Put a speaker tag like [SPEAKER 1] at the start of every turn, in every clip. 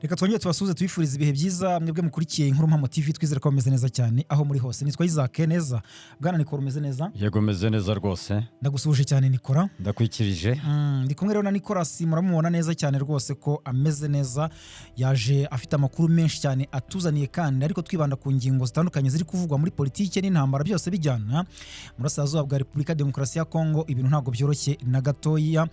[SPEAKER 1] reka twongere tubasuze tubifuriza ibihe byiza mwebwe mukurikiye Inkuru Mpamo TV twizere ko mumeze neza cyane aho muri hose. Nitwa Isaac neza. Bwana Nikora umeze neza?
[SPEAKER 2] Yego meze neza rwose.
[SPEAKER 1] Ndagusuje cyane Nikora.
[SPEAKER 2] Ndakwikirije.
[SPEAKER 1] Ndi kumwe rero na Nicolas muramubona neza cyane rwose ko ameze neza. Yaje afite amakuru menshi cyane atuzaniye kandi ariko twibanda ku ngingo zitandukanye ziri kuvugwa muri politike n'intambara byose bijyana. Murasazuba bwa Republika Demokarasi ya Kongo ibintu ntago byoroshye na gatoya.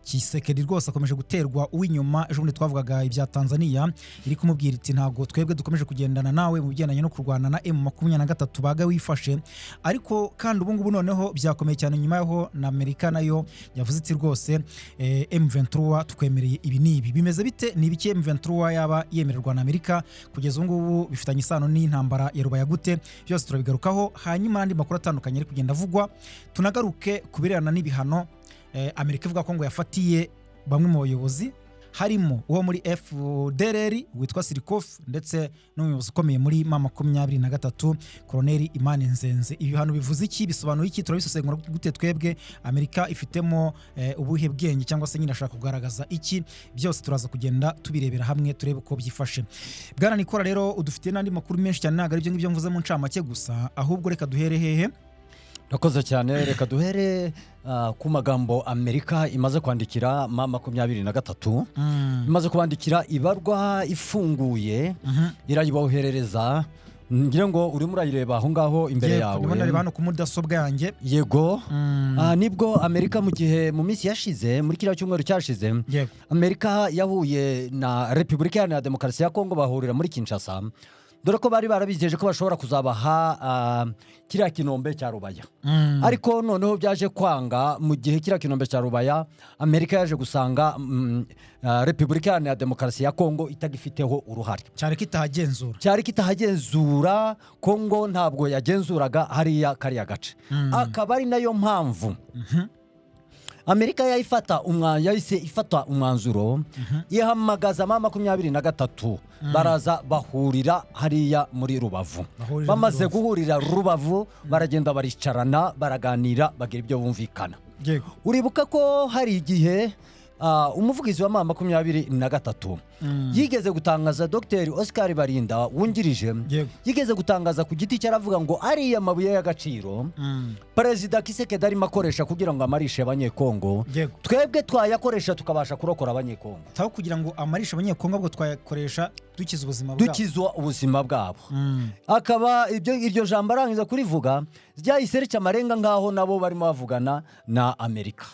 [SPEAKER 1] Kisekedi rwose akomeje guterwa uw'inyuma. Ejo bundi twavugaga ibya Tanzania iri kumubwira iti ntago twebwe dukomeje kugendana nawe mu bigendanye no kurwana na M23 baga wifashe. Ariko kandi ubu ngubu noneho byakomeye cyane nyuma yaho na Amerika nayo yavuze iti rwose M23 tukwemereye ibi nibi. Bimeze bite? Ni biki M23 yaba yemererwa na Amerika kugeza ubu ngubu bifitanye isano n'intambara ya Rubaya gute? Byose turabigarukaho hanyuma n'andi makuru atandukanye ari kugenda avugwa. Tunagaruke kubirana n'ibihano Amerika ivuga ko ngo yafatiye bamwe mu bayobozi harimo uwo muri FDLR witwa Sirikof ndetse n'umuyobozi ukomeye muri M23 Colonel Imani Nzenze. Ibihano bivuze iki? Bisobanura iki? Turabisesengura gute twebwe? Amerika ifitemo ubuhe bwenge cyangwa se nyine ashaka kugaragaza iki? Byose turaza kugenda tubirebera hamwe turebe uko byifashe. Bwana Nikora rero udufitiye n'andi makuru menshi cyane ntago ari byo ngibyo mvuze mu ncamake gusa, ahubwo reka duhere hehe?
[SPEAKER 2] Nakoze cyane, reka duhere ku magambo Amerika imaze kwandikira M23. Imaze kwandikira ibarwa ifunguye irayiboherereza. Ngira ngo uri murayireba aho ngaho imbere yawe.
[SPEAKER 1] Yego, nari bano ku mudasobwa yanjye.
[SPEAKER 2] Yego. Nibwo Amerika mu gihe mu minsi yashize muri kiriya cyumweru cyashize, Amerika yahuye na Republika ya Demokarasi ya Kongo bahurira muri Kinshasa. Dore ko bari barabijeje ko bashobora kuzabaha kiriya kinombe cya Rubaya. Ariko noneho byaje kwanga mu gihe kiriya kinombe cya Rubaya Amerika yaje gusanga Republika ya Demokarasi ya Kongo itagifiteho uruhare.
[SPEAKER 1] Cyari kitahagenzura
[SPEAKER 2] Kongo ntabwo yagenzuraga hariya kariya gace. Akaba ari nayo mpamvu Amerika yahise ifata umwanzuro ihamagaza M23 baraza bahurira hariya muri Rubavu. Bamaze guhurira Rubavu baragenda baricarana baraganira bagira ibyo bumvikana. Uribuka ko hari igihe umuvugizi wa M23 yigeze gutangaza Dr. Oscar Barinda wungirije yigeze gutangaza ku giti cyaravuga ngo ari amabuye y'agaciro Perezida Kisekedi arimo akoresha kugira ngo amarishe abanyekongo, twebwe twayakoresha tukabasha kurokora abanyekongo.
[SPEAKER 1] Taho kugira ngo amarishe abanyekongo bwo twayakoresha dukiza
[SPEAKER 2] ubuzima bwabo. Akaba iryo jambo arangiza kurivuga ryayiserecha amarenga ngaho nabo barimo bavugana na Amerika.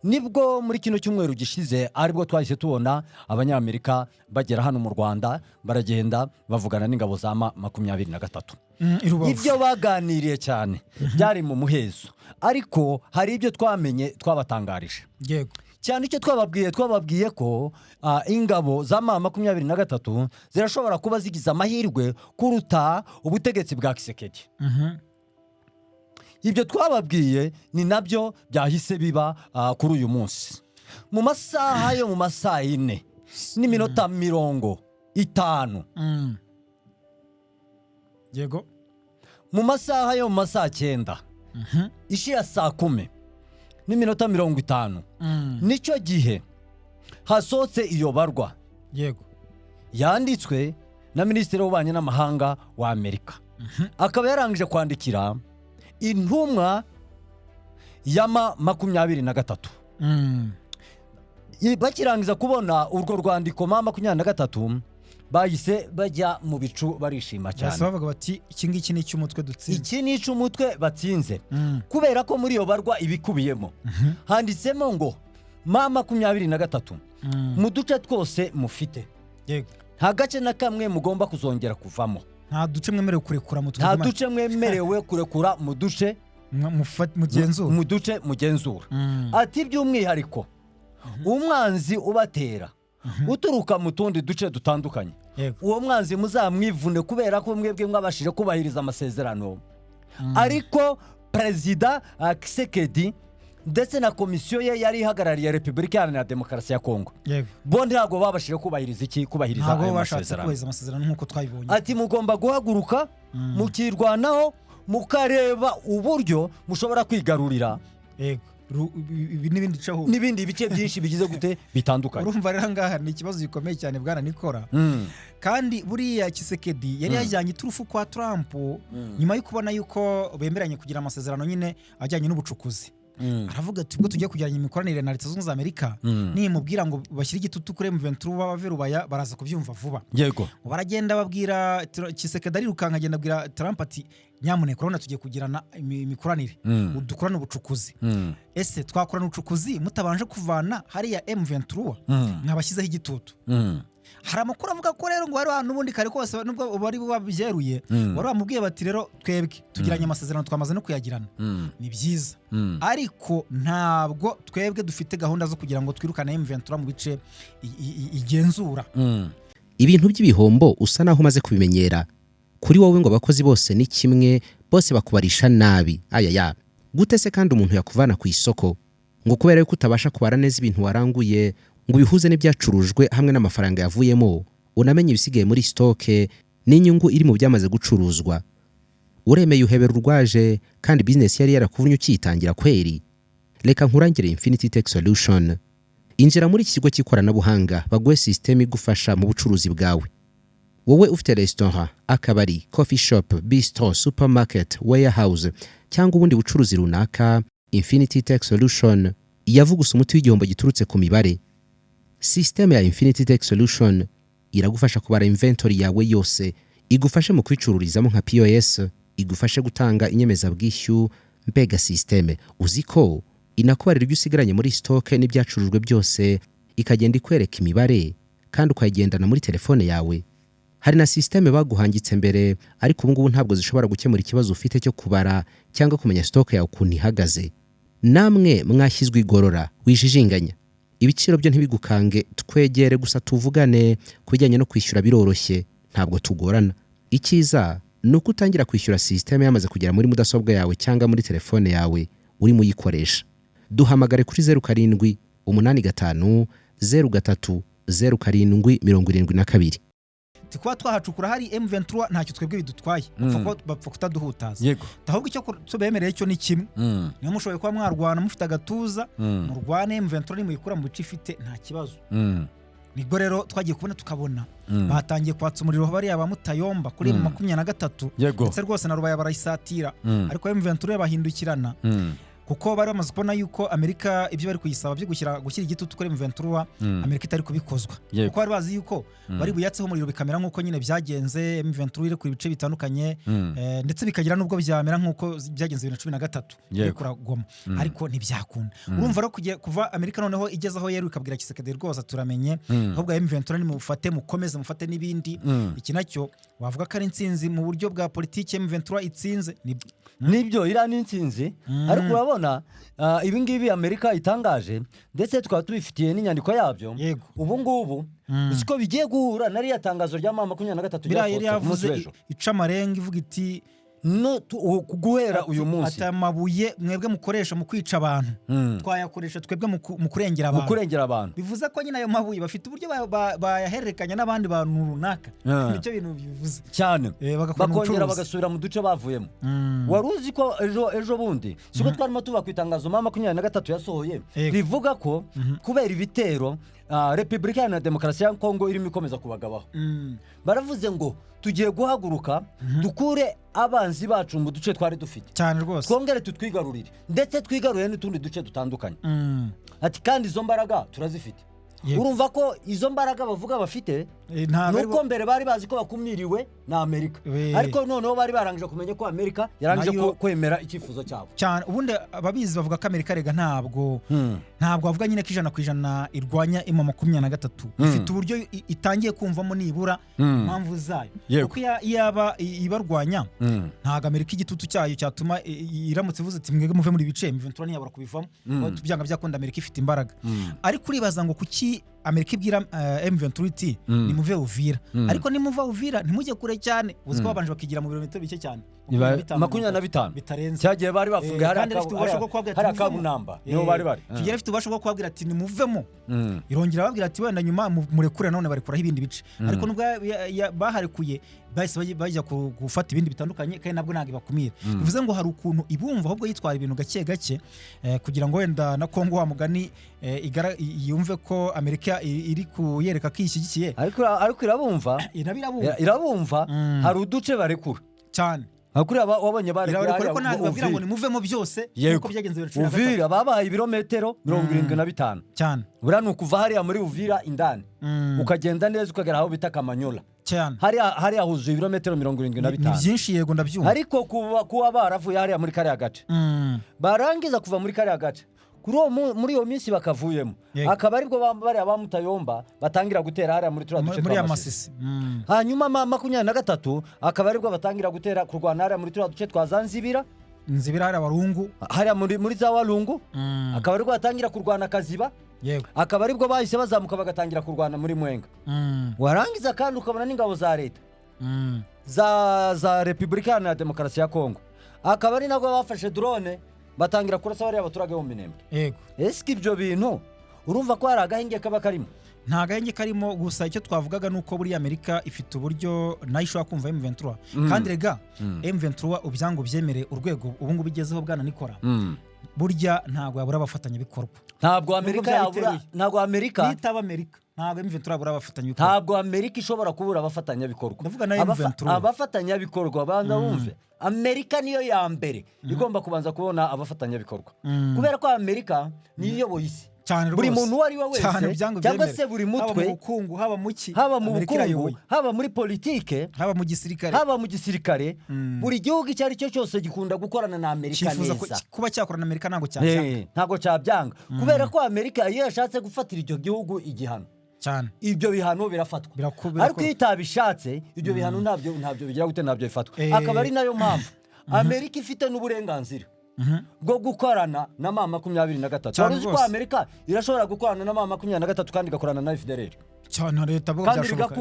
[SPEAKER 2] Nibwo muri kino cyumweru gishize aribwo twahise tubona abanyamerika bagera hano mu Rwanda baragenda bavugana n'ingabo za M23. Ibyo baganiriye cyane byari mu muhezo, ariko hari ibyo twamenye twabatangarije. Cyane icyo twababwiye ko ingabo za M23 zirashobora kuba zigize amahirwe kuruta ubutegetsi bwa Kisekedi. Ibyo twababwiye ni nabyo byahise biba kuri uyu munsi. Mu masaha yo mu masaha 4 n'iminota 50.
[SPEAKER 1] Yego.
[SPEAKER 2] Mu masaha yo mu masaha 9. Ishira saa 10 n'iminota 50. Nicyo gihe hasotse iyo barwa.
[SPEAKER 1] Yego.
[SPEAKER 2] Yanditswe na Minisitiri w'Ububanyi n'Amahanga wa Amerika. Akaba yarangije kwandikira intumwa ya M23. Bakirangiza kubona urwo rwandiko M23 bahise bajya mu bicu barishima cyane.
[SPEAKER 1] Bavuga bati iki ngiki ni cy'umutwe dutsinze.
[SPEAKER 2] Iki ni cy'umutwe batsinze. Kubera ko muri iyo barwa ibikubiyemo handitsemo ngo M23 mu duce twose mufite.
[SPEAKER 1] Yego.
[SPEAKER 2] Nta gace na kamwe mugomba kuzongera kuvamo.
[SPEAKER 1] Nta duce mwemerewe kurekura
[SPEAKER 2] mu duce mugenzura. Ati by'umwihariko umwanzi ubatera uturuka mu tundi duce dutandukanye, uwo mwanzi muzamwivune kubera ko mwebwe mwabashije kubahiriza amasezerano. Ariko Perezida Kisekedi ndetse na komisiyo ye yari ihagarariye Republika ya Demokarasi ya Kongo, bo ntabwo babashije kubahiriza
[SPEAKER 1] amasezerano nk'uko twabibonye.
[SPEAKER 2] Ati mugomba guhaguruka mukirwanaho mukareba uburyo mushobora kwigarurira
[SPEAKER 1] ibi n'ibindi caho
[SPEAKER 2] n'ibindi bice byinshi bigize gute bitandukanye.
[SPEAKER 1] urumva rero ngaha ni ikibazo gikomeye cyane bwana Nikora. kandi buriya Tshisekedi yari yajyanye iturufu kwa Trump nyuma yo kubona yuko bemeranye kugira amasezerano nyine ajyanye n'ubucukuzi. aravuga ati ubwo tugiye kujyanye imikoranire na Leta Zunze Ubumwe za Amerika nimubwira ngo bashyire igitutu kuri M23 bave Rubaya baraza kubyumva vuba.
[SPEAKER 2] Yego
[SPEAKER 1] baragenda babwira Tshisekedi arirukanka agenda abwira Trump ati nyamuneka urabona tugiye kugirana imikoranire dukorana ubucukuzi. ese twakorana ubucukuzi mutabanje kuvana hariya M23 mwabashyizeho igitutu. hari amakuru avuga ko rero ngo hari n'ubundi kare kose nubwo bari babyeruye wari bamubwiye bati rero twebwe tugiranye amasezerano twamaze no kuyagirana ni byiza ariko ntabwo twebwe dufite gahunda zo kugira ngo twirukane M23 mu bice igenzura.
[SPEAKER 3] ibintu by'ibihombo usa naho umaze kubimenyera kuri wowe ngo abakozi bose ni kimwe bose bakubarisha nabi ayaya gute se kandi umuntu yakuvana ku isoko ngo kubera yuko utabasha kubara neza ibintu waranguye ngo bihuze n'ibyacurujwe hamwe n'amafaranga yavuyemo unamenye ibisigaye muri stoke n'inyungu iri mu byamaze gucuruzwa uremeye uhebera urwaje kandi business yari yarakuvunye ukitangira kweri. reka nkurangire Infinity Tech Solution injira muri iki kigo cy'ikoranabuhanga baguhe system igufasha mu bucuruzi bwawe. wowe ufite restaurant, akabari, coffee shop, bistro, supermarket, warehouse cyangwa ubundi bucuruzi runaka, Infinity Tech Solution yavugusa umuti w'igihombo giturutse ku mibare. System ya Infinity Tech Solution iragufasha kubara inventory yawe yose, igufashe mu kwicururizamo nka POS, igufashe gutanga inyemezabwishyu. mbega system uziko inakubarira ibyo usigaranye muri stock n'ibyacurujwe byose, ikagenda ikwereka imibare kandi ukayigendana muri telefone yawe. hari na system baguhangitse mbere ariko ubu ngubu ntabwo zishobora gukemura ikibazo ufite cyo kubara cyangwa kumenya stock yawe ukuntu ihagaze. namwe mwashyizwe igorora wijijinganya, ibiciro byo ntibigukange, twegere gusa tuvugane kubijyanye no kwishyura biroroshye, ntabwo tugorana. icyiza nuko utangira kwishyura system yamaze kugera muri mudasobwa yawe cyangwa muri telefone yawe uri muyikoresha. duhamagare kuri 0785 03 0772.
[SPEAKER 1] kuba twahacukura hari M23 ntacyo twebwe bidutwaye bapfa kutaduhutaza. ahubwo icyo tubemereye cyo ni kimwe, niyo mushoboye kuba mwarwana mufite agatuza murwane M23 nimuyikura mu bice ifite nta kibazo. nibwo rero twagiye kubona tukabona batangiye kwatsa umuriro bari aba Mutayomba kuri 23 ndetse rwose na Rubaya barayisatira ariko M23 yabahindukirana kuko bari bamaze kubona yuko Amerika ibyo bari kuyisaba byo gushyira igitutu kuri M23 Amerika itari kubikozwa kuko bari bazi yuko bari buyatseho umuriro bikamera nk'uko nyine byagenze M23 iri ku bice bitandukanye ndetse bikagira nubwo byamera nk'uko byagenze 2013 kuragoma ariko ntibyakunda. urumva rero kuva Amerika noneho igezaho yero ikabwira Tshisekedi rwose turamenye ahubwo M23 nimufate mukomeze mufate n'ibindi. iki nacyo wavuga ko ari insinzi mu buryo bwa politiki M23 itsinze
[SPEAKER 2] nibyo ira n'insinzi ariko urabona ibi ngibi Amerika itangaje ndetse tukaba tubifitiye n'inyandiko yabyo ubu ngubu siko bigiye guhura nari yatangazo rya 23
[SPEAKER 1] yavuze ica amarenga ivuga iti
[SPEAKER 2] no guhera uyu munsi
[SPEAKER 1] atamabuye mwebwe mukoresha mu kwica abantu twayakoresha twebwe mu kurengera abantu. bivuze ko nyine ayo mabuye bafite uburyo bayahererekanya n'abandi bantu runaka. nicyo bintu bivuze
[SPEAKER 2] cyane bakongera bagasubira mu duce bavuyemo. waruzi ko ejo bundi siko twarimo tuba kwitangazo 23 yasohoye rivuga ko kubera ibitero Republika ya Demokarasi ya Kongo irimo ikomeza kubagabaho. baravuze ngo tugiye guhaguruka dukure abanzi bacu mu duce twari dufite
[SPEAKER 1] cyane rwose
[SPEAKER 2] twongere tutwigarurire ndetse twigarurire n'utundi duce dutandukanye. ati kandi izo mbaraga turazifite. urumva ko izo mbaraga bavuga bafite nuko mbere bari bazi ko bakumiriwe na Amerika ariko noneho bari barangije kumenya ko Amerika yarangije kwemera icyifuzo cyabo
[SPEAKER 1] cyane. ubundi ababizi bavuga ko Amerika rega ntabwo bavuga nyine ko 100% irwanya M23 ifite uburyo itangiye kumvamo nibura impamvu zayo kuko yaba ibarwanya ntago Amerika igitutu cyayo cyatuma iramutse ivuze ati mwege muve muri bice M23 ntiyabura kubivamo tubyanga byakunda Amerika ifite imbaraga. ariko uribaza ngo kuki Amerika ibwira M23 ni muve Uvira ariko ni muva Uvira ntimujye kure cyane uzi ko babanje bakigira mu birometero bike cyane
[SPEAKER 2] 25 cyagiye bari bafunga hari akabunamba niho bari
[SPEAKER 1] kigera ifite ubasho bwo kubabwira ati nimuvemo irongera babwira ati wenda nyuma murekure none barekuraho ibindi bice ariko nubwo baharekuye bahise bajya gufata ibindi bitandukanye kandi nabwo ntabwo ibakumira bivuze ngo hari ukuntu ibumva ahubwo yitwara ibintu gake gake kugira ngo wenda na Kongo wa mugani yumve ko Amerika iri kuyereka ko ishyigikiye
[SPEAKER 2] ariko irabumva hari uduce barekura
[SPEAKER 1] cyane
[SPEAKER 2] hakuri wabonye bari
[SPEAKER 1] ariko nababwira ngo nimuvemo byose uko byagenze
[SPEAKER 2] Uvira babaye ibirometero 75
[SPEAKER 1] cyane
[SPEAKER 2] bura nukuva hariya muri Uvira indani ukagenda neza ukagera aho bita Kamanyola
[SPEAKER 1] cyane
[SPEAKER 2] hariya huzuye ibirometero 75
[SPEAKER 1] ni byinshi yego ndabyumva
[SPEAKER 2] ariko kuba baravuye hariya muri kariya gace barangiza kuva muri kariya gace muri iyo minsi bakavuyemo akaba aribwo bari abamutayomba batangira gutera hariya muri tura duce
[SPEAKER 1] muri Amasisi
[SPEAKER 2] hanyuma 23 akaba aribwo batangira gutera kurwana hariya muri tura duce twa Zanzibira
[SPEAKER 1] hariya Warungu
[SPEAKER 2] hariya muri za Walungu akaba aribwo batangira kurwana Kaziba
[SPEAKER 1] yego
[SPEAKER 2] akaba aribwo bahise bazamuka bagatangira kurwana muri Mwenga warangiza kandi ukabona n'ingabo za leta za Repubulika ya Demokarasi ya Kongo akaba ari nabwo bafashe drone batangira kurasa bari abaturage bo Minembwe
[SPEAKER 1] yego
[SPEAKER 2] eske ibyo bintu urumva ko hari agahenge kaba karimo
[SPEAKER 1] nta gahenge karimo gusa icyo twavugaga nuko buri Amerika ifite uburyo nayo ishobora kumva M23 kandi rega M23 ubyango byemere urwego ubu ngubu bigezeho bwana Nikora burya ntago yabura abafatanya bikorwa
[SPEAKER 2] ntabwo Amerika
[SPEAKER 1] nitaba Amerika ntabwo M23 yabura abafatanya bikorwa
[SPEAKER 2] ntabwo Amerika ishobora kubura abafatanya bikorwa
[SPEAKER 1] ndavuga na M23
[SPEAKER 2] abafatanya bikorwa banza wumve Amerika niyo ya mbere igomba kubanza kubona abafatanya bikorwa kubera ko Amerika niyo iyoboye isi buri muntu wari we wese cyangwa se buri mutwe
[SPEAKER 1] haba mu
[SPEAKER 2] bukungu haba muri politike
[SPEAKER 1] haba mu gisirikare
[SPEAKER 2] buri gihugu icyo ari cyo cyose gikunda gukorana na Amerika neza
[SPEAKER 1] kuba cyakorana na Amerika
[SPEAKER 2] ntago cyabyanga kubera ko Amerika iyo yashatse gufatira icyo gihugu igihano
[SPEAKER 1] cyane
[SPEAKER 2] ibyo bihano birafatwa ariko iyo itabishatse ibyo bihano ntabyo bigira gute ntabyo bifatwa akaba ari nayo mpamvu Amerika ifite n'uburenganzira bwo gukorana na M23 waruzi ko Amerika irashobora gukorana na M23 kandi igakorana na FDLR
[SPEAKER 1] cyane leta bwo
[SPEAKER 2] byashoboka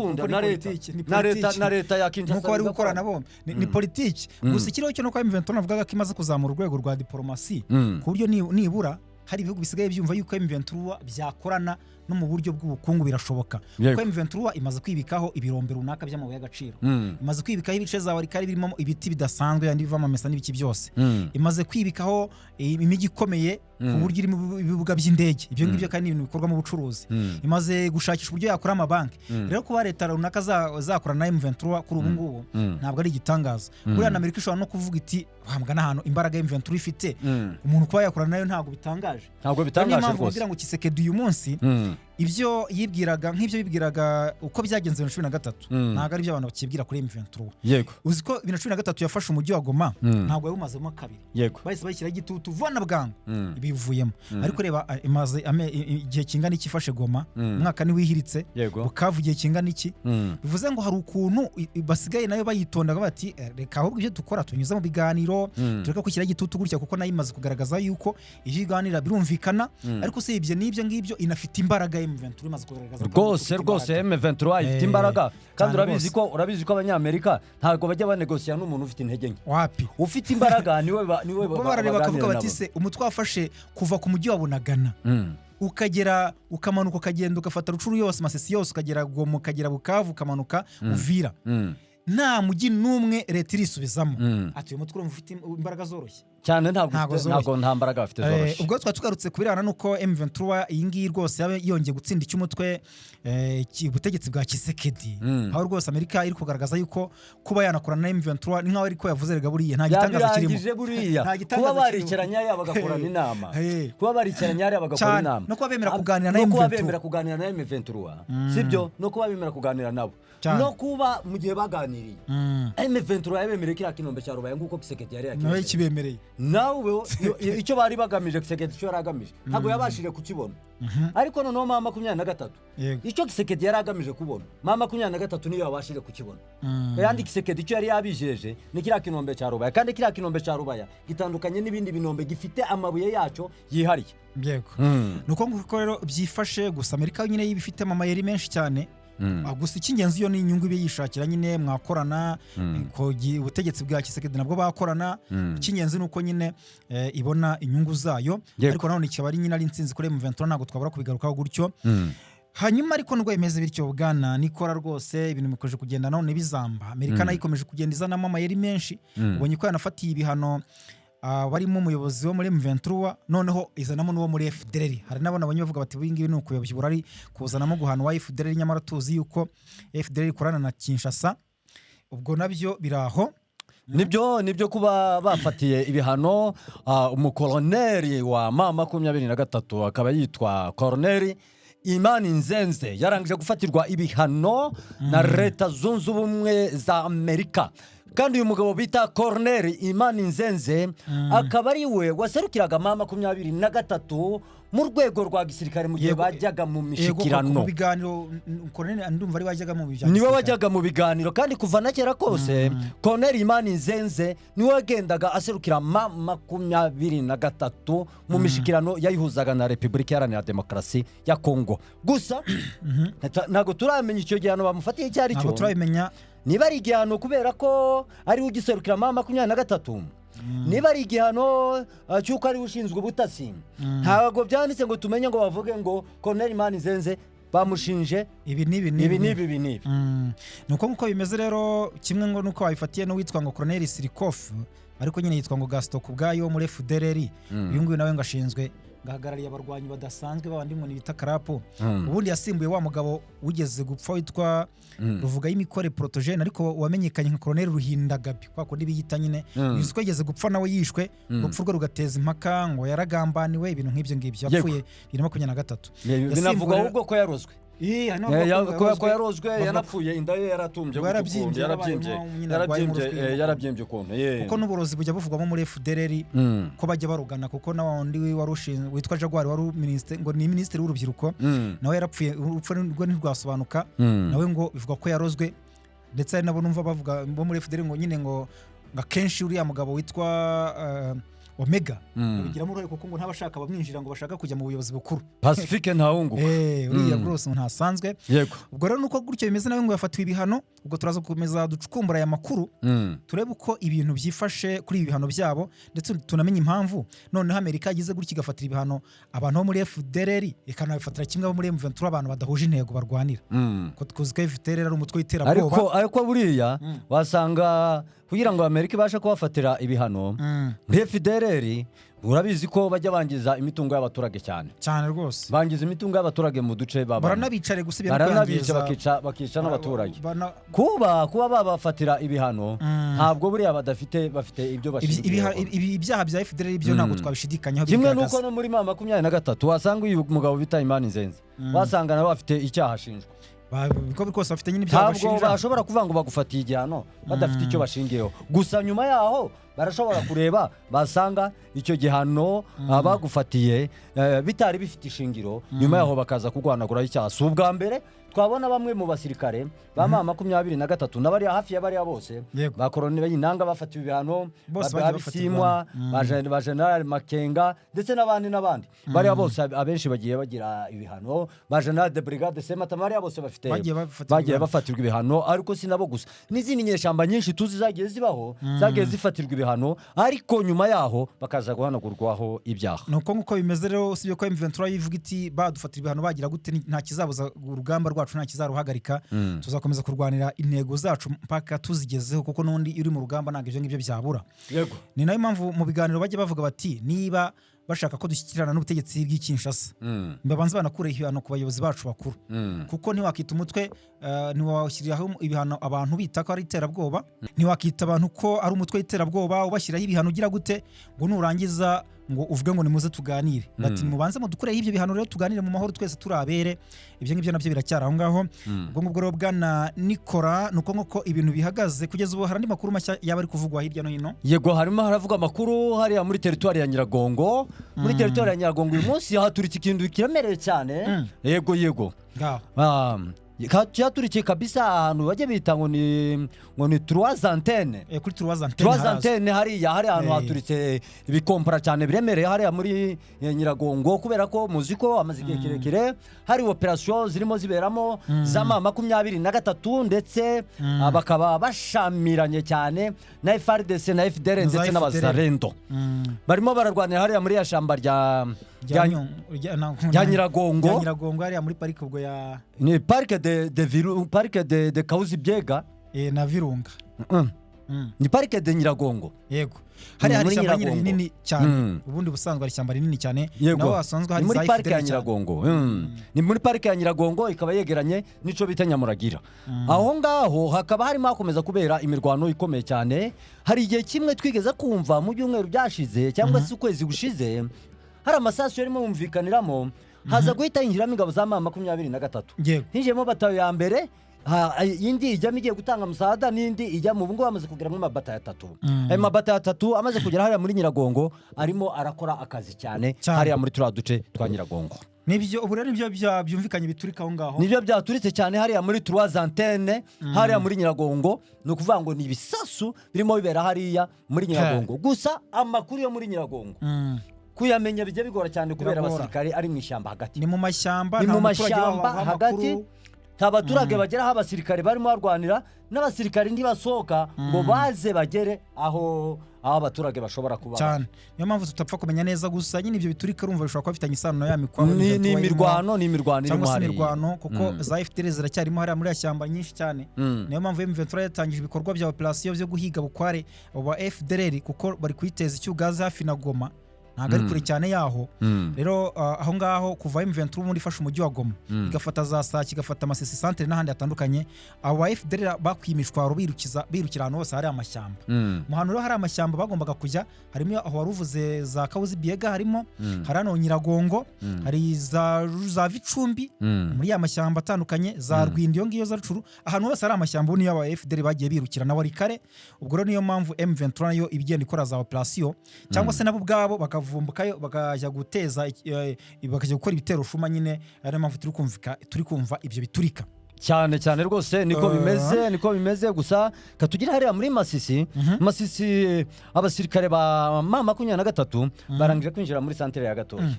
[SPEAKER 2] na leta ya Kinshasa
[SPEAKER 1] nuko bari gukorana bo ni politiki gusa ikiriho cyo nuko M23 navugaga ko imaze kuzamura urwego rwa diplomasi ku buryo nibura hari ibihugu bisigaye byumva yuko M23 byakorana no mu buryo bw'ubukungu birashoboka kuko M23 imaze kwibikaho ibirombe runaka by'amabuye y'agaciro imaze kwibikaho ibice za warikari birimo ibiti bidasanzwe yandi bivamo amesa n'ibiki byose imaze kwibikaho imijyi ikomeye ku buryo iri mu bibuga by'indege ibyo ngibyo kandi ibintu bikorwa mu bucuruzi imaze gushakisha uburyo yakora amabanki rero kuba leta runaka zakorana na M23 kuri ubu ngubu ntabwo ari igitangaza buriya na Amerika ishobora no kuvuga iti wambwa n'ahantu imbaraga M23 ifite umuntu kuba yakorana nayo ntabwo bitangaje rwose ngo Kisekedi uyu munsi ibyo yibwiraga nk'ibyo bibwiraga uko byagenze 2023 ntabwo ari byo abantu bakibwira kuri M23
[SPEAKER 2] yego
[SPEAKER 1] uzi ko 2023 yafashe umujyi wa Goma ntabwo yawumazemo kabiri
[SPEAKER 2] yego
[SPEAKER 1] bahise bashyira igitutu vana bwangu ibivuyemo ariko reba imaze igihe kingana iki ifashe Goma umwaka ni wihiritse Bukavu igihe kingana iki bivuze ngo hari ukuntu basigaye nayo bayitondaga bati reka ahubwo ibyo dukora tunyuze mu biganiro tureka kushyira igitutu gutya kuko nayo imaze kugaragaza yuko iyo iganira birumvikana ariko se ibyo nibyo ngibyo inafite imbaraga M23 imaze kugaragaza
[SPEAKER 2] rwose M23 ifite imbaraga kandi urabizi ko abanyamerika ntabwo bajya banegosiya n'umuntu ufite intege nke
[SPEAKER 1] wapi
[SPEAKER 2] ufite imbaraga niwe
[SPEAKER 1] barareba bakavuga bati se umutwe wafashe kuva ku mujyi wa Bunagana ukagera ukamanuka ukagenda ugafata Rucuru yose Masisi yose ukagera Goma ukagera Bukavu ukamanuka Uvira nta mujyi n'umwe leta irisubizamo ati uyu mutwe ufite imbaraga zoroshye
[SPEAKER 2] cyane ntabwo nta mbaraga bafite zoroshye
[SPEAKER 1] ubwo twatugarutse kubirana nuko M23 iyi ngiyi rwose yongeye gutsinda icy'umutwe ubutegetsi bwa Kisekedi aho rwose Amerika iri kugaragaza yuko kuba yanakorana na M23 ni nkaho ariko yavuze rega buriya nta gitangaza kirimo
[SPEAKER 2] kuba baricaranya bagakorana inama kuba baricaranya bagakora inama
[SPEAKER 1] no kuba bemera kuganira na
[SPEAKER 2] M23 sibyo no kuba bemera kuganira nabo no kuba mu gihe baganiriye M23 yabemereye kiriya kinombe cya Rubaya nguko Kisekedi yari
[SPEAKER 1] nawe kibemereye
[SPEAKER 2] nawe icyo bari bagamije Kisekedi cyo yaragamije ntabwo yabashije kukibona ariko noneho M23 icyo Kisekedi yari agamije kubona M23 niyo yabashije kukibona yandi Kisekedi cyo yari yabijeje ni kiriya kinombe cya Rubaya kandi kiriya kinombe cya Rubaya gitandukanye n'ibindi binombe gifite amabuye yacu yihariye
[SPEAKER 1] yego nuko nguko rero byifashe gusa Amerika nyine yibifite amayeri menshi cyane gusa icy'ingenzi yo ni inyungu ibe yishakira nyine mwakorana ko ubutegetsi bwa Kisekedi nabwo bakorana icy'ingenzi nuko nyine ibona inyungu zayo ariko nanone kikaba ari nyine ari insinzi kuri M23 ntabwo twabura kubigarukaho gutyo hanyuma ariko nubwo bimeze bityo bwana Nikora rwose ibintu bikomeje kugenda none bizamba Amerika nayo ikomeje kugenda izanamo amayeri menshi ubonye ko yanafatiye ibihano barimo umuyobozi wo muri M23 noneho izanamo n'uwo muri FDLR hari nabona abanye bavuga bati bingibi ni ukuyobya burari kuzanamo guhana wa FDLR nyamara tuzi yuko FDLR ikorana na Kinshasa ubwo nabyo biraho
[SPEAKER 2] nibyo kuba bafatiye ibihano umukoloneli wa M23 akaba yitwa Colonel Imani Nzenze yarangije gufatirwa ibihano na leta zunze ubumwe za Amerika kandi uyu mugabo bita Colonel Imani Nzenze akaba ari we waserukiraga M23 mu rwego rwa gisirikare mu gihe bajyaga mu mishikirano
[SPEAKER 1] mu biganiro Colonel ndumva ari wajyaga mu biganiro
[SPEAKER 2] niwe wajyaga mu biganiro kandi kuva na kera kose Colonel Imani Nzenze niwe wagendaga aserukira M23 mu mishikirano yayihuzaga na Repubulika Iharanira Demokarasi ya Kongo gusa ntago turamenya icyo gihano bamufatiye cyari cyo
[SPEAKER 1] ntago turabimenya
[SPEAKER 2] niba ari igihano kubera ko ari ugiserukira M23 niba ari igihano cyuko ari ushinzwe ubutasi ntabwo byanditse ngo tumenye ngo bavuge ngo Colonel Imani Nzenze bamushinje ibi
[SPEAKER 1] nuko nkuko bimeze rero kimwe ngo nuko wayifatiye no witwa ngo Colonel Sirikoff ariko nyine yitwa ngo Gaston kubgayo muri FDLR uyu nguyu nawe ngashinzwe gahagarariye abarwanyi badasanzwe babandi ngo nibita Karapo ubundi yasimbuye wa mugabo wigeze gupfa witwa Ruvuga y'imikore Protogene ariko wamenyekanye nka Colonel Ruhindagabi kwa ko nibiyita nyine yiswe yigeze gupfa nawe yishwe gupfa rwo rugateza impaka ngo yaragambaniwe ibintu nk'ibyo ngibyo yapfuye 2023
[SPEAKER 2] binavuga ahubwo ko yarozwe ko yarozwe yanapfuye inda ye yaratumbye yarabyimbye ukuntu
[SPEAKER 1] kuko n'uburozi bujya buvugwamo muri FDLR ko bajya barugana kuko nawundi warushinzwe witwa Jaguar wari ministre ngo ni ministre w'urubyiruko nawe yarapfuye urupfu rwo ntirwasobanuka nawe ngo bivuga ko yarozwe ndetse nabo numva bavuga bo muri FDLR ngo nyine ngo akenshi uriya mugabo witwa Omega bigira muri kuko ngo ntabashaka bamwinjira ngo bashaka kujya mu buyobozi bukuru
[SPEAKER 2] Pacifique ntahungu
[SPEAKER 1] uriya Gross ntasanzwe ubwo rero nuko gutyo bimeze nawe ngo yafatiwe ibihano ubwo turaza gukomeza ducukumbura aya makuru turebe uko ibintu byifashe kuri ibi bihano byabo ndetse tunamenye impamvu noneho Amerika yagize gutyo igafatira ibihano abantu bo muri FDLR ikanabifatira kimwe abo muri M23 abantu badahuje intego barwanira ko tuzi ko FDLR ari umutwe w'iterabwoba
[SPEAKER 2] ariko buriya wasanga kugira ngo Amerika ibashe kubafatira ibihano muri FDLR urabizi ko bajya bangiza imitungo y'abaturage cyane
[SPEAKER 1] rwose
[SPEAKER 2] bangiza imitungo y'abaturage mu duce
[SPEAKER 1] baranabicare gusubira kwangiza
[SPEAKER 2] bakica n'abaturage kuba babafatira ibihano ntabwo buriya bafite ibyo bashinzwe
[SPEAKER 1] ibyaha bya FDLR ibyo ntabwo twabishidikanyaho
[SPEAKER 2] kimwe nuko no muri M23 wasanga uyu mugabo bita Imani Nzenze wasanga nawe bafite icyaha ashinjwa
[SPEAKER 1] biko bikose bafite nyine ibyaha bashinja
[SPEAKER 2] ntabwo bashobora kuvuga ngo bagufatiye igihano badafite icyo bashingiyeho gusa nyuma yaho barashobora kureba basanga icyo gihano bagufatiye bitari bifite ishingiro nyuma yaho bakaza kugwanagura icyaha si ubwa mbere twabona bamwe mu basirikare ba M23 n'abari hafi y'abari bose bakoroni bayinanga bafatiwe ibihano babisimwa ba General Makenga ndetse n'abandi bari bose abenshi bagiye bagira ibihano ba General de Brigade Semata bari bose bafite bagiye bafatirwa ibihano ariko sinabo gusa n'izindi nyeshamba nyinshi tuzi zagiye zibaho zagiye zifatirwa ibihano ariko nyuma yaho bakaza guhanagurwaho ibyaha
[SPEAKER 1] nuko nkuko bimeze rero usibye ko M23 yivuga iti badufatira ibihano bagira gute nta kizabuza urugamba rwacu nta kizaruhagarika tuzakomeza kurwanira intego zacu mpaka tuzigezeho kuko nundi uri mu rugamba ntabwo ibyo ngibyo byabura ni nayo mpamvu mu biganiro bajya bavuga bati niba bashaka ko dushyikirana n'ubutegetsi bw'Kinshasa mbabanza banakure ibihano ku bayobozi bacu bakuru kuko ntiwakita umutwe ntiwashyiriraho ibihano abantu bita ko ari iterabwoba ntiwakita abantu ko ari umutwe w'iterabwoba ubashyiraho ibihano ugira gute ngo nurangiza ngo uvuge ngo nimuze tuganire bati mubanze mudukureho ibyo bihano rero tuganire mu mahoro twese turabere ibyo ngibyo nabyo biracyari aho ngaho ubwo ngubwo rero bwana Nikora nuko nk'uko ibintu bihagaze kugeza ubu hari andi makuru mashya yaba ari kuvugwa hirya no hino
[SPEAKER 2] yego harimo haravuga amakuru hariya muri teritwari ya Nyiragongo muri teritwari ya Nyiragongo uyu munsi haturitse ikintu kiremereye cyane yego
[SPEAKER 1] ngaho
[SPEAKER 2] cyaturikiye kabisa ahantu bajye bita ngo ni ngo ni 3 antenne
[SPEAKER 1] kuri turuwaza
[SPEAKER 2] antenne hariya hari ahantu haturitse ibikompara cyane biremereye hariya muri Nyiragongo kubera ko muziko amaze igihe kirekire hari operation zirimo ziberamo zama 23 ndetse bakaba bashamiranye cyane na FARDC na FDR ndetse n'abazarendo barimo bararwanira hariya muri ya shamba rya Nyiragongo
[SPEAKER 1] hariya muri parike ubwo ya
[SPEAKER 2] ni parike de Kauzi Biega
[SPEAKER 1] na Virunga
[SPEAKER 2] ni parike de Nyiragongo
[SPEAKER 1] yego hari ishyamba rinini cyane ubundi busanzwe ari ishyamba rinini cyane naho hasanzwe hari
[SPEAKER 2] muri parike ya Nyiragongo ni muri parike ya Nyiragongo ikaba yegeranye nico bita Nyamuragira aho ngaho hakaba harimo hakomeza kubera imirwano ikomeye cyane hari igihe kimwe twigeze kumva mu byumweru byashize cyangwa se ukwezi gushize hari amasasu yarimo yumvikaniramo haza guhita yinjiramo ingabo za M23 hinjiyemo batayo ya mbere yindi ijyamo igiye gutanga musada n'indi ijyamo ubungu bamaze kugeramo amabata ya 3 ayo mabata ya 3 amaze kugera hariya muri Nyiragongo arimo arakora akazi cyane hariya muri turiya duce twa Nyiragongo
[SPEAKER 1] nibyo ubu rero nibyo byumvikanye biturika aho ngaho
[SPEAKER 2] nibyo byaturitse cyane hariya muri 3 antenne hariya muri Nyiragongo no kuvuga ngo ni ibisasu birimo bibera hariya muri Nyiragongo gusa amakuru yo muri Nyiragongo kuyamenya bijye bigora cyane kubera abasirikare ari mu ishyamba hagati
[SPEAKER 1] ni mu mashyamba
[SPEAKER 2] hagati abaturage bagera abasirikare barimo barwanira n'abasirikare ntibasohoka ngo baze bagere aho abaturage bashobora kuba
[SPEAKER 1] cyane niyo mpamvu tutapfa kumenya neza gusa nyine ibyo biturika urumva bishobora kuba bifitanye isano na ya
[SPEAKER 2] mikwano ni imirwano
[SPEAKER 1] cyangwa se imirwano kuko za FDL ziracyarimo hariya muri ashyamba nyinshi cyane niyo mpamvu M23 yatangije ibikorwa bya operation byo guhiga bukware aba FDL kuko bari kwiteza icyugazi hafi na Goma ntabwo ari kure cyane yaho rero aho ngaho kuva M23 ubundi ifashe umujyi wa Goma igafata za Sake igafata amasisi centre n'ahandi hatandukanye aba FDL bakwimishwa birukira ahantu hose hari amashyamba mu hantu rero hari amashyamba bagombaga kujya harimo aho waruvuze za Kauzi Biega harimo harano Nyiragongo hari za Vicumbi muri ya mashyamba atandukanye za Rwindi yo ngiyo za Rucuru ahantu hose hari amashyamba niyo aba FDL bagiye birukira na Warikare ubwo rero niyo mpamvu M23 nayo ibigenda ikora za operation cyangwa se nabo ubwabo bakavumbukayo bakajya guteza bakajya gukora ibitero shuma nyine ari mpamvu turi kumva ibyo biturika
[SPEAKER 2] cyane rwose niko bimeze gusa katugira hariya muri Masisi abasirikare ba M23 barangije kwinjira muri centre ya Gatoyi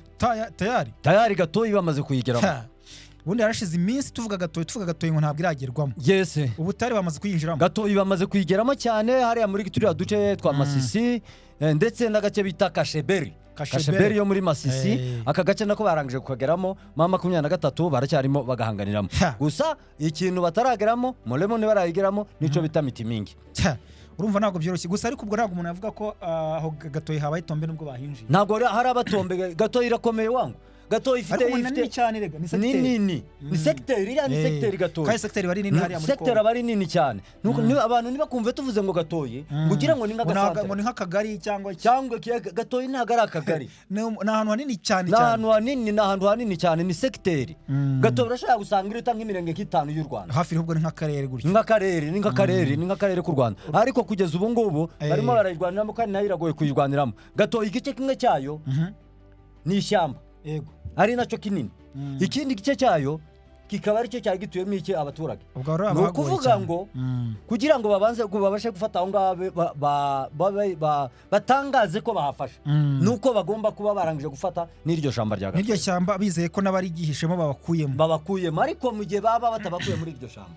[SPEAKER 2] tayari Gatoyi bamaze kuyigeramo
[SPEAKER 1] ubundi yarashize iminsi tuvuga Gatoyi ngo ntabwo iragerwamo
[SPEAKER 2] yes
[SPEAKER 1] ubu tari bamaze kuyinjiramo
[SPEAKER 2] Gatoyi bamaze kuyigeramo cyane hariya muri turiya duce twa Masisi ndetse n'agace bita Kasheberi yo muri Masisi aka gace nako barangije kukageramo M23 baracyarimo bagahanganiramo gusa ikintu batarageramo Molemo ne barayigeramo nico bita Mitimingi
[SPEAKER 1] urumva ntabwo byoroshye gusa ariko ubwo ntabwo umuntu yavuga ko aho Gatoyi habaye tombe nubwo bahinjiye
[SPEAKER 2] ntabwo hari abatombe Gatoyi irakomeye wangu Gatoyi ifite
[SPEAKER 1] cyane rega
[SPEAKER 2] ni secteur iriya ni secteur Gatoyi
[SPEAKER 1] kandi secteur bari nini hariya muri
[SPEAKER 2] secteur bari nini cyane nuko abantu nibakumve tuvuze ngo Gatoyi kugira ngo ni
[SPEAKER 1] ngo ni nk'akagari cyangwa
[SPEAKER 2] Gatoyi ntago ari akagari
[SPEAKER 1] ni ahantu hanini cyane
[SPEAKER 2] ni ahantu hanini cyane ni secteur Gatoyi urashaka gusanga irita nk'imirenge nk'itanu y'u Rwanda
[SPEAKER 1] hafi ahubwo ni nk'akarere gutyo
[SPEAKER 2] ni nk'akarere k'u Rwanda ariko kugeza ubu ngubu barimo barayirwaniramo kandi nayo iragoye kuyirwaniramo Gatoyi igice kimwe cyayo ni ishyamba
[SPEAKER 1] yego
[SPEAKER 2] ari nacyo kinini ikindi gice cyayo kikaba ari cyo cyari gituyemo iki abaturage
[SPEAKER 1] ni
[SPEAKER 2] ukuvuga ngo kugira ngo babashe gufata aho ngaho batangaze ko bahafashe nuko bagomba kuba barangije gufata n'iryo shamba rya Gatoyi
[SPEAKER 1] n'iryo shamba bizeye ko n'abari gihishemo
[SPEAKER 2] babakuyemo ariko mu gihe baba batabakuye muri iryo shamba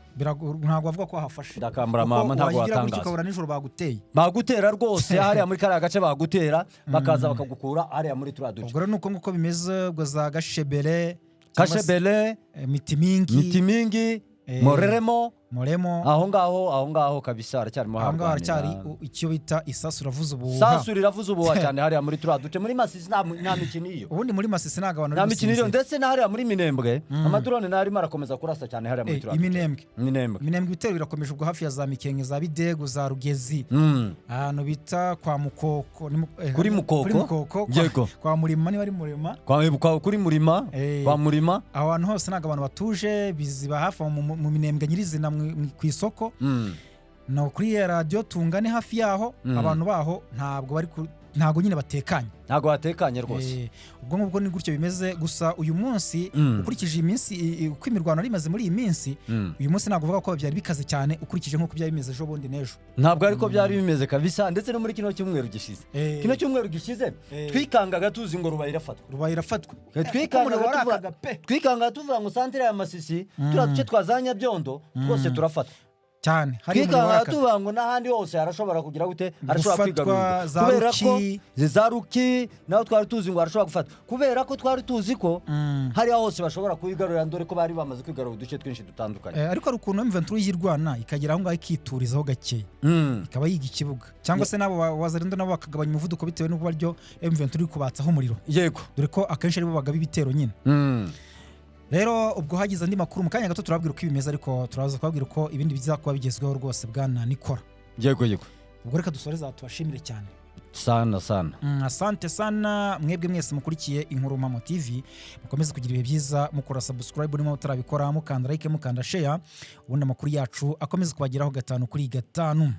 [SPEAKER 1] ntabwo bavuga ko hafashe
[SPEAKER 2] ndakambura mama ntabwo watangaza
[SPEAKER 1] ukabura nijoro
[SPEAKER 2] bagutera rwose hariya muri kariya gace bagutera bakaza bakagukura hariya muri turiya duce
[SPEAKER 1] ubwo nuko nguko bimeze ubwo za Kashebere
[SPEAKER 2] Mitimingi Moremo aho ngaho kabisa aracyarimo
[SPEAKER 1] haracyari icyo bita isasu riravuza ubuhuha
[SPEAKER 2] cyane hariya muri turiya duce muri Masisi nta mikino iyo
[SPEAKER 1] ubundi muri Masisi nta
[SPEAKER 2] mikino iyo ndetse na hariya muri Minembwe amadrone narimo arakomeza kurasa cyane hariya muri turiya
[SPEAKER 1] Minembwe ibitero birakomeje ubwo hafi ya za Mikenge za Bidego za Rugezi ahantu bita kwa Mukoko
[SPEAKER 2] kuri Mukoko
[SPEAKER 1] kwa Murima niba ari Murima
[SPEAKER 2] kuri Murima kwa Murima
[SPEAKER 1] aho hantu hose ntago abantu batuje biziba hafi mu Minembwe nyirizina ku isoko no kuri radio tungane hafi yaho abantu baho ntabwo nyine batekanye,
[SPEAKER 2] ntabwo batekanye rwose.
[SPEAKER 1] ubwo ngubwo ni gutyo bimeze. Gusa uyu munsi ukurikije iminsi uko imirwano imaze muri iyi minsi, uyu munsi ntabwo uvuga ko byari bikaze cyane ukurikije nk'uko byari bimeze ejo bundi n'ejo.
[SPEAKER 2] Ntabwo ariko byari bimeze kabisa, ndetse no muri kino cyumweru gishize. Kino cyumweru gishize twikangaga tuzi ngo Rubaye irafatwa. Twikangaga tuvuga ngo santere ya Masisi turiya duce twa za Nyabyondo twose turafatwa
[SPEAKER 1] cyane.
[SPEAKER 2] Twikanga tuvuga ngo n'ahandi hose harashobora kugira gute, harashobora kwigarurira kubera ko za Ruki naho twari tuzi ngo harashobora gufatwa, kubera ko twari tuzi ko hari hose bashobora kwigarurira, ndore ko bari bamaze kwigarurira uduce twinshi dutandukanye.
[SPEAKER 1] Ariko rukuntu M23 y'Irwana ikagera aho ngaho ikiturizaho gake, ikaba yiga ikibuga, cyangwa se nabo wazarindo nabo bakagabanya umuvuduko bitewe n'uburyo M23 iri kubatsaho umuriro.
[SPEAKER 2] Yego,
[SPEAKER 1] dore ko akenshi aribo bagaba ibitero nyine. Rero ubwo hagize andi makuru mu kanya gato turabwira uko ibimeze, ariko turaza kubabwira uko ibindi bizakuba bigezweho rwose bwana Nikora.
[SPEAKER 2] Yego.
[SPEAKER 1] Ubwo reka dusoreza tubashimire cyane
[SPEAKER 2] sana.
[SPEAKER 1] Asante sana mwebwe mwese mukurikiye Inkuru Mpamo TV, mukomeze kugira ibihe byiza, mukora subscribe niba utarabikora, mukanda like, mukanda share, ubundi amakuru yacu akomeze kubageraho 5 kuri 5.